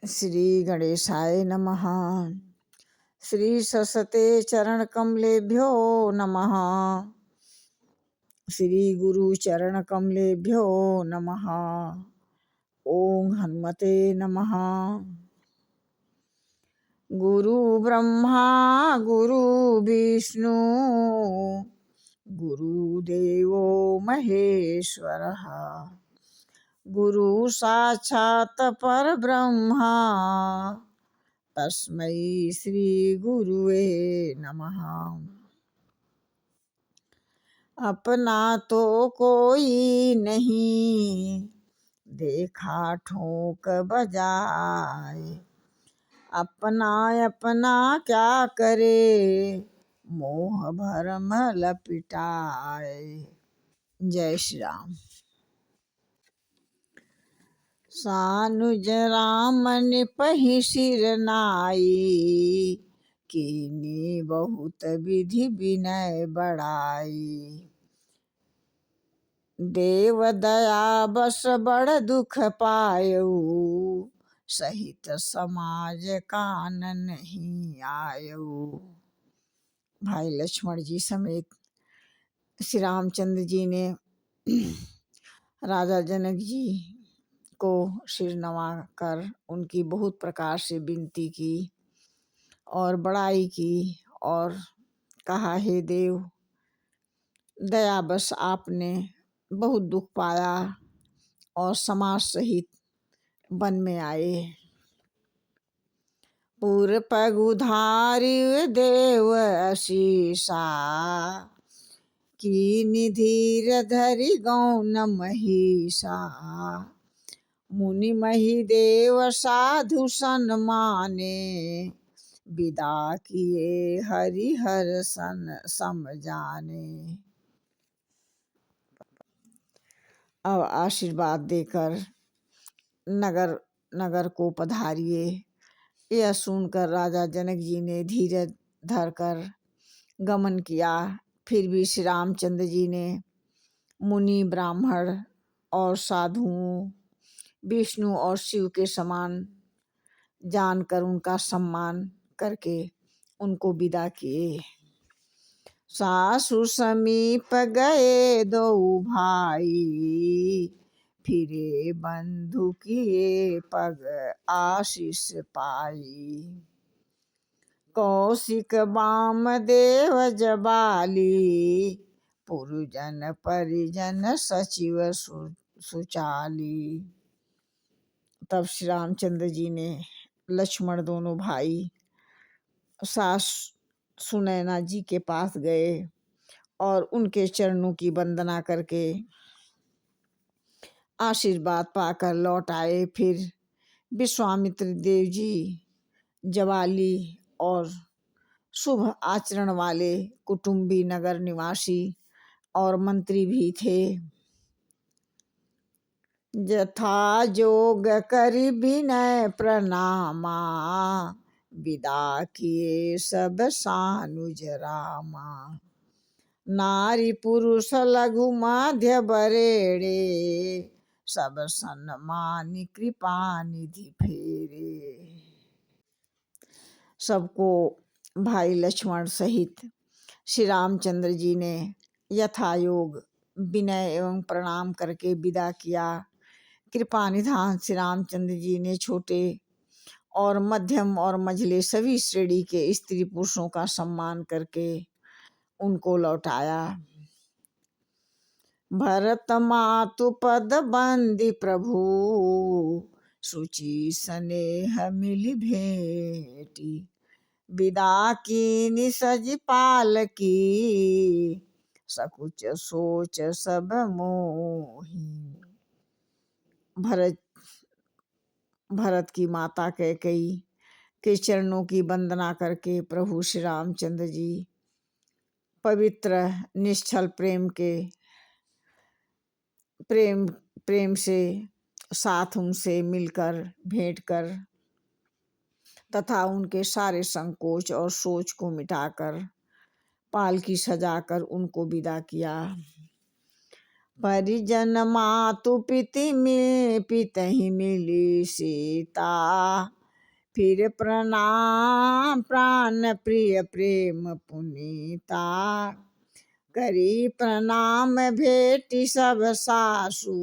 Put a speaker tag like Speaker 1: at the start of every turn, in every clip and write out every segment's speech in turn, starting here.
Speaker 1: श्री गणेशाय नमः। श्री सरस्वते चरण कमलेभ्यो नमः। श्री गुरु चरण कमलेभ्यो नमः। ओम हनुमते नमः। गुरु ब्रह्मा गुरु विष्णु गुरुदेवो महेश्वरः। गुरु साक्षात् परब्रह्मा तस्मै श्री गुरुवे नमः। अपना तो कोई नहीं देखा ठोक बजाए, अपना अपना क्या करे मोह भरम लपिटाए। जय श्री राम। सानुज रामन पहि सिर नाई, कीनी बहुत विधि विनय बढ़ाई। देव दया बस बड़ दुख पायऊ, सहित समाज कान नहीं आयऊ। भाई लक्ष्मण जी समेत श्री रामचंद्र जी ने राजा जनक जी को सिर नवा कर उनकी बहुत प्रकार से विनती की और बड़ाई की और कहा, हे देव दया बस आपने बहुत दुख पाया और समाज सहित वन में आए। पुर पगुधारि देव अशीसा, की निधीर धरि गौन महिषा। मुनि मही देव साधु सन्माने, विदा किए हरिहर सन सम जाने। अब आशीर्वाद देकर नगर नगर को पधारिए। यह सुनकर राजा जनक जी ने धीरज धरकर गमन किया। फिर भी श्री रामचंद्र जी ने मुनि ब्राह्मण और साधुओं विष्णु और शिव के समान जानकर उनका सम्मान करके उनको विदा किए। सासु समीप गए दो भाई, फिरे बंधु किए पग आशीष पाई। कौशिक वामदेव जबाली, पुरुजन परिजन सचिव सुचाली। तब श्री रामचंद्र जी ने लक्ष्मण दोनों भाई सास सुनैना जी के पास गए और उनके चरणों की वंदना करके आशीर्वाद पाकर लौट आए। फिर विश्वामित्र देव जी जवाली और शुभ आचरण वाले कुटुंबी नगर निवासी और मंत्री भी थे। जथा जोग करि विनय प्रणामा, विदा किए सब सानुज रामा। नारी पुरुष लघु मध्य बरेड़े, सब सन्मानी कृपा निधि फेरे। सबको भाई लक्ष्मण सहित श्री रामचंद्र जी ने यथायोग विनय एवं प्रणाम करके विदा किया। कृपा निधान श्री रामचंद्र जी ने छोटे और मध्यम और मझले सभी श्रेणी के स्त्री पुरुषों का सम्मान करके उनको लौटाया। भरत मातु पद बंदी प्रभु, सुचि स्नेह मिली भेटी। विदा कीनि सज पाल की, सकुच सोच सब मोही। भरत की माता कैकेयी के चरणों की वंदना करके प्रभु श्री रामचंद्र जी पवित्र निश्चल प्रेम से साथ उनसे मिलकर भेंट कर तथा उनके सारे संकोच और सोच को मिटाकर पालकी सजाकर उनको विदा किया। परिजन मातु पिति में पितहि मिली सीता। फिर प्रणाम प्राण प्रिय प्रेम पुनीता। करी प्रणाम भेटी सब सासु।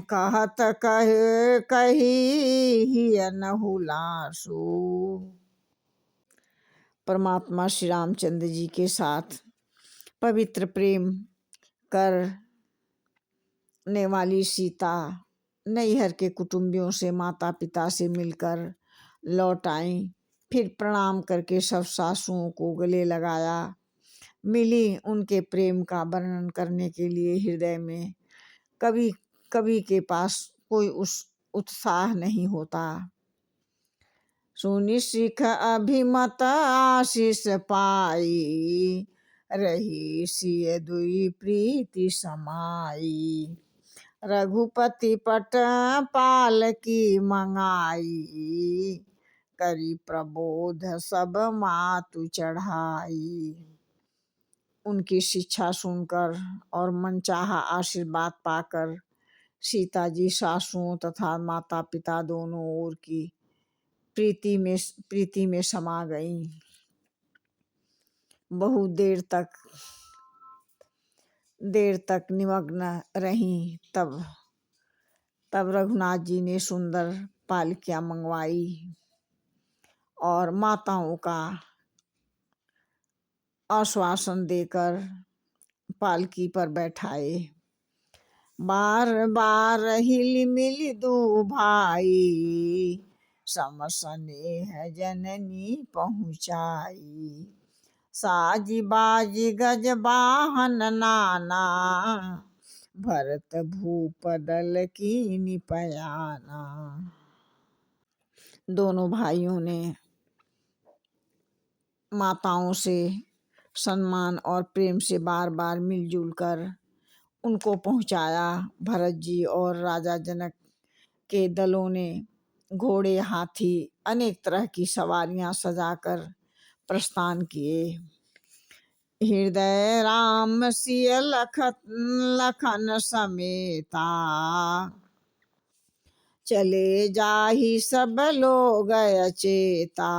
Speaker 1: कहत कही हिय नहुलासु। परमात्मा श्री रामचंद्र जी के साथ पवित्र प्रेम करने वाली सीता नैहर के कुटुंबियों से माता पिता से मिलकर लौट आई। फिर प्रणाम करके सब सासुओं को गले लगाया। मिली उनके प्रेम का वर्णन करने के लिए हृदय में कभी कभी के पास कोई उस उत्साह नहीं होता। सुनि सिख अभिमत आशीष पाई। रही सिय दुई प्रीति समाई। रघुपति पट पाल की मंगाई। करी प्रबोध सब मातु चढ़ाई। उनकी शिक्षा सुनकर और मनचाहा आशीर्वाद पाकर सीता जी सासुओं तथा माता पिता दोनों ओर की प्रीति में समा गईं। बहुत देर तक निमग्न रहीं। तब रघुनाथ जी ने सुंदर पालकियां मंगवाई और माताओं का आश्वासन देकर पालकी पर बैठाए। बार बार हिल मिल दो भाई। सम स्नेह जननी पहुँचाई। साजी बाजी गज वाहन नाना। भरत भूप दल की निपयाना। दोनों भाइयों ने माताओं से सम्मान और प्रेम से बार बार मिलजुल कर उनको पहुंचाया। भरत जी और राजा जनक के दलों ने घोड़े हाथी अनेक तरह की सवारियां सजाकर प्रस्थान किए। हृदय राम सिय लखन समेता। चले जाहि सब लोग अचेता।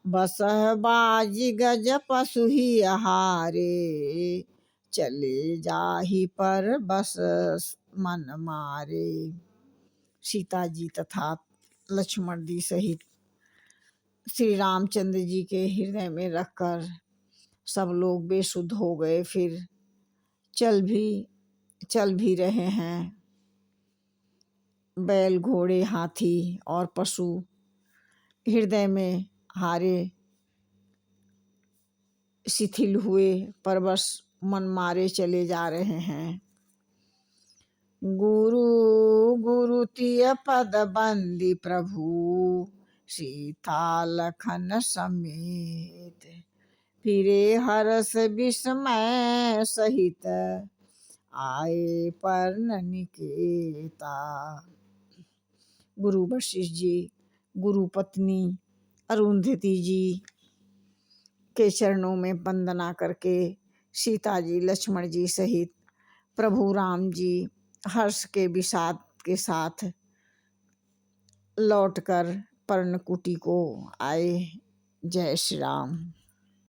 Speaker 1: बसह बाजी गज पशु ही हारे। चले जाहि पर बस मन मारे। सीता जी तथा लक्ष्मण जी सहित श्री रामचंद्र जी के हृदय में रखकर सब लोग बेसुध हो गए। फिर चल भी रहे हैं। बैल घोड़े हाथी और पशु हृदय में हारे शिथिल हुए पर बस मन मारे चले जा रहे हैं। गुरु गुरु तिय पद बंदी प्रभु। सीता लखन समेत। फिरे हर्ष विस्मय सहित। आए पर्ण निकेता। गुरु वशिष्ठ जी गुरु पत्नी अरुंधति जी के चरणों में वंदना करके सीता जी लक्ष्मण जी सहित प्रभु राम जी हर्ष के विषाद के साथ लौटकर पर्णकुटी को आए। जय श्री राम।